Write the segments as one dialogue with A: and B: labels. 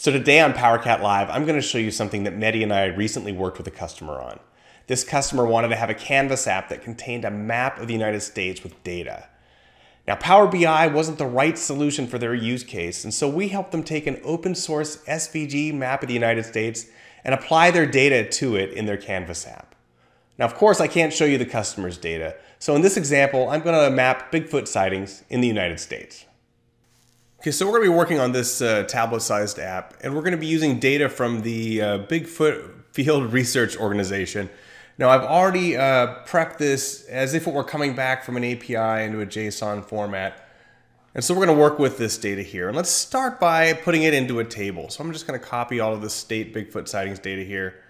A: So today on PowerCat Live, I'm going to show you something that Mehdi and I recently worked with a customer on. This customer wanted to have a Canvas app that contained a map of the United States with data. Now, Power BI wasn't the right solution for their use case, and so we helped them take an open source SVG map of the United States and apply their data to it in their Canvas app. Now, of course, I can't show you the customer's data, so in this example, I'm going to map Bigfoot sightings in the United States. Okay, so we're going to be working on this tablet-sized app, and we're going to be using data from the Bigfoot Field Research Organization. Now, I've already prepped this as if it were coming back from an API into a JSON format. And so we're going to work with this data here. And let's start by putting it into a table. So I'm just going to copy all of the state Bigfoot sightings data here.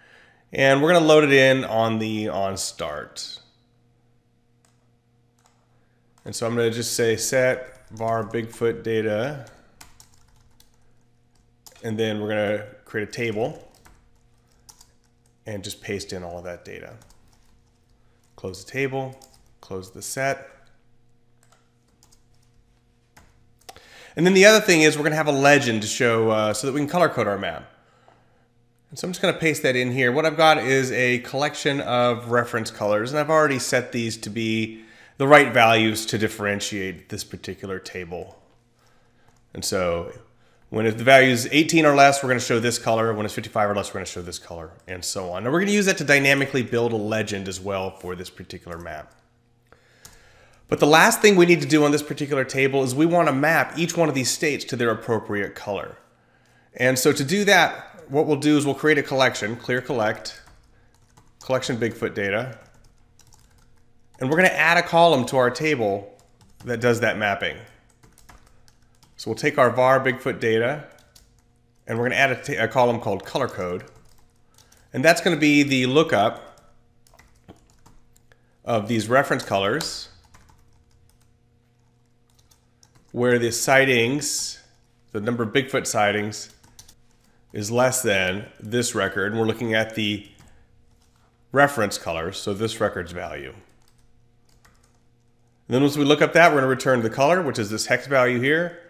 A: And we're going to load it in on the onStart. And so I'm going to just say set var Bigfoot data, and then we're going to create a table and just paste in all of that data. Close the table, close the set. And then the other thing is we're going to have a legend to show so that we can color code our map. And so I'm just going to paste that in here. What I've got is a collection of reference colors, and I've already set these to be the right values to differentiate this particular table. And so when the value is 18 or less, we're going to show this color. When it's 55 or less, we're going to show this color, and so on. Now we're going to use that to dynamically build a legend as well for this particular map. But the last thing we need to do on this particular table is we want to map each one of these states to their appropriate color. And so to do that, what we'll do is we'll create a collection, clear collect, collection Bigfoot data. And we're going to add a column to our table that does that mapping. So we'll take our var Bigfoot data, and we're going to add a column called color code. And that's going to be the lookup of these reference colors, where the sightings, the number of Bigfoot sightings, is less than this record. And we're looking at the reference colors, so this record's value. And then once we look up that, we're going to return the color, which is this hex value here.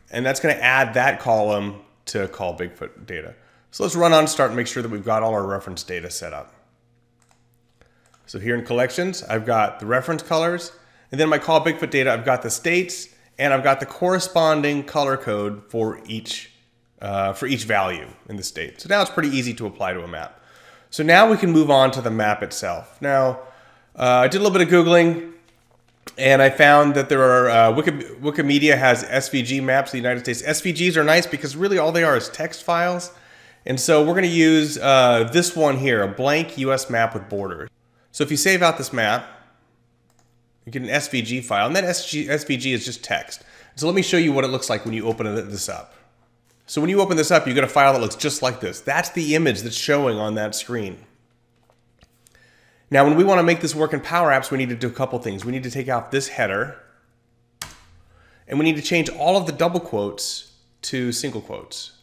A: And that's going to add that column to call Bigfoot data. So let's run onStart and make sure that we've got all our reference data set up. So here in collections, I've got the reference colors. And then my call Bigfoot data, I've got the states, and I've got the corresponding color code for each value in the state. So now it's pretty easy to apply to a map. So now we can move on to the map itself. Now, I did a little bit of Googling, and I found that there are, Wikimedia has SVG maps of the United States. SVGs are nice because really all they are is text files. And so we're going to use this one here, a blank US map with borders. So if you save out this map, you get an SVG file, and that SVG is just text. So let me show you what it looks like when you open this up. So when you open this up, you get a file that looks just like this. That's the image that's showing on that screen. Now, when we want to make this work in Power Apps, we need to do a couple things. We need to take out this header, and we need to change all of the double quotes to single quotes.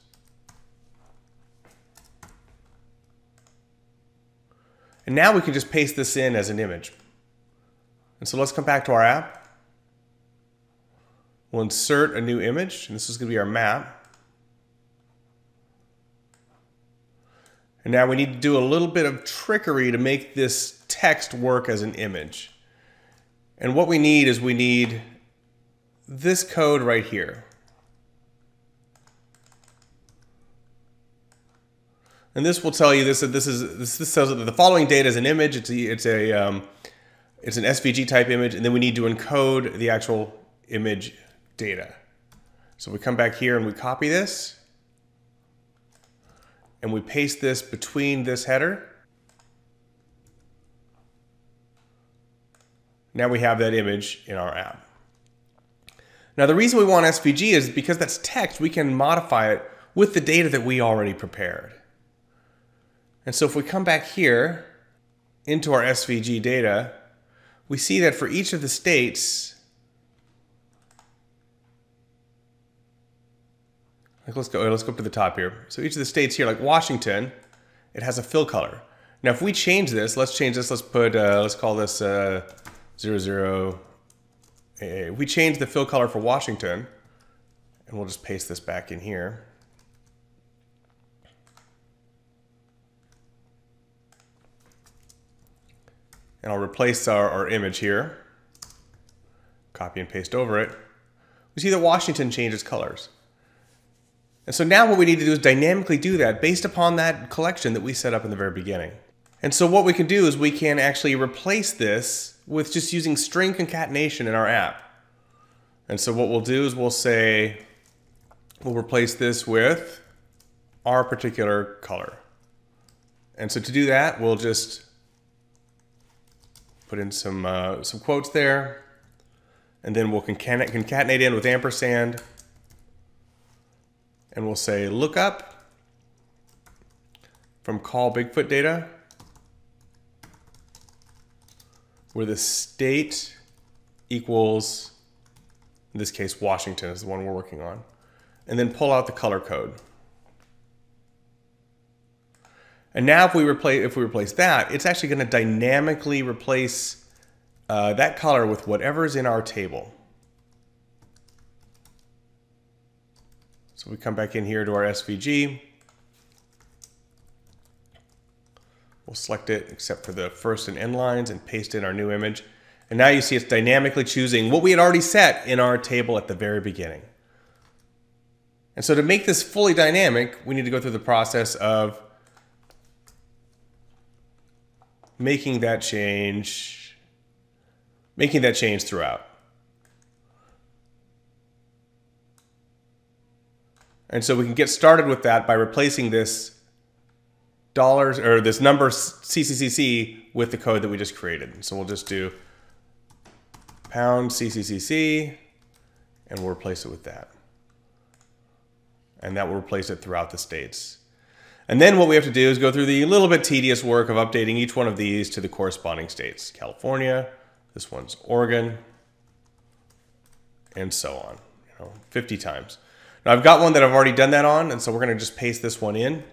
A: And now we can just paste this in as an image. And so let's come back to our app. We'll insert a new image, and this is going to be our map. And now we need to do a little bit of trickery to make this text work as an image. And what we need is we need this code right here. And this will tell you this tells it that the following data is an image. It's an SVG type image, and then we need to encode the actual image data. So we come back here and we copy this, and we paste this between this header. Now we have that image in our app. Now the reason we want SVG is because that's text, we can modify it with the data that we already prepared. And so if we come back here into our SVG data, we see that for each of the states, let's go up to the top here. So each of the states here, like Washington, it has a fill color. Now, if we change this, let's change this. Let's put, let's call this 00 AA. We change the fill color for Washington, and we'll just paste this back in here. And I'll replace our image here. Copy and paste over it. We see that Washington changes colors. And so now what we need to do is dynamically do that based upon that collection that we set up in the very beginning. And so what we can do is we can actually replace this with just using string concatenation in our app. And so what we'll do is we'll replace this with our particular color. And so to do that, we'll just put in some quotes there, and then we'll concatenate in with ampersand, and we'll say look up from call Bigfoot data, where the state equals, in this case, Washington is the one we're working on, and then pull out the color code. And now if we replace that, it's actually going to dynamically replace that color with whatever's in our table. So we come back in here to our SVG. We'll select it except for the first and end lines and paste in our new image. And now you see it's dynamically choosing what we had already set in our table at the very beginning. And so to make this fully dynamic, we need to go through the process of making that change throughout. And so we can get started with that by replacing this dollars or this number CCCC with the code that we just created. So we'll just do pound CCCC and we'll replace it with that. And that will replace it throughout the states. And then what we have to do is go through the little bit tedious work of updating each one of these to the corresponding states. California, this one's Oregon, and so on, 50 times. Now I've got one that I've already done that on, and so we're going to just paste this one in.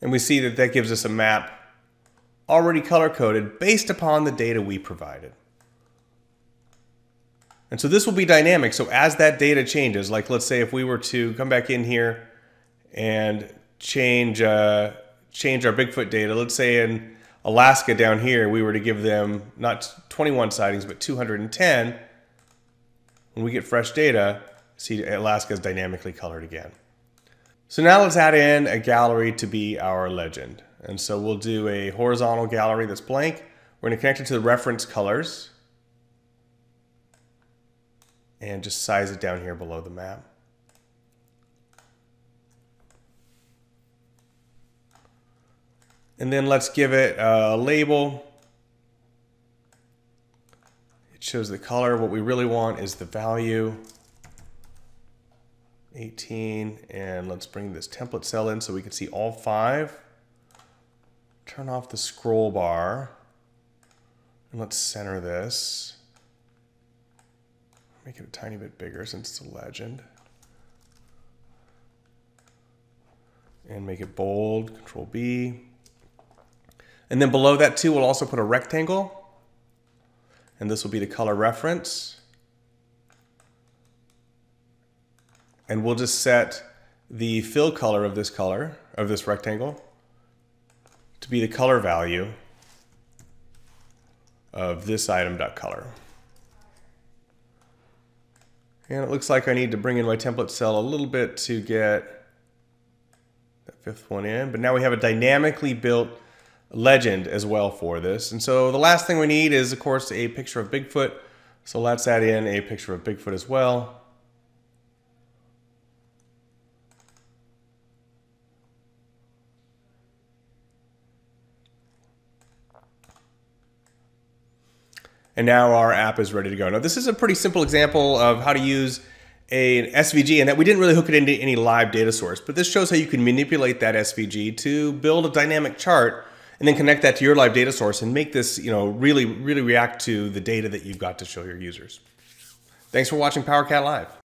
A: And we see that that gives us a map already color-coded based upon the data we provided. And so this will be dynamic. So as that data changes, like let's say if we were to come back in here and change our Bigfoot data, let's say in Alaska down here, we were to give them not 21 sightings, but 210. When we get fresh data, see Alaska is dynamically colored again. So now let's add in a gallery to be our legend. And so we'll do a horizontal gallery that's blank. We're going to connect it to the reference colors and just size it down here below the map. And then let's give it a label. It shows the color. What we really want is the value, 18, and let's bring this template cell in so we can see all 5. Turn off the scroll bar, and let's center this. Make it a tiny bit bigger since it's a legend. And make it bold, Control B. And then below that too, we'll also put a rectangle. And this will be the color reference. And we'll just set the fill color of this rectangle to be the color value of this item.color. And it looks like I need to bring in my template cell a little bit to get that 5th one in. But now we have a dynamically built legend as well for this. And so the last thing we need is, of course, a picture of Bigfoot. So let's add in a picture of Bigfoot as well. And now our app is ready to go. Now this is a pretty simple example of how to use an SVG, and that we didn't really hook it into any live data source, but this shows how you can manipulate that SVG to build a dynamic chart and then connect that to your live data source and make this, really react to the data that you've got to show your users. Thanks for watching PowerCat Live.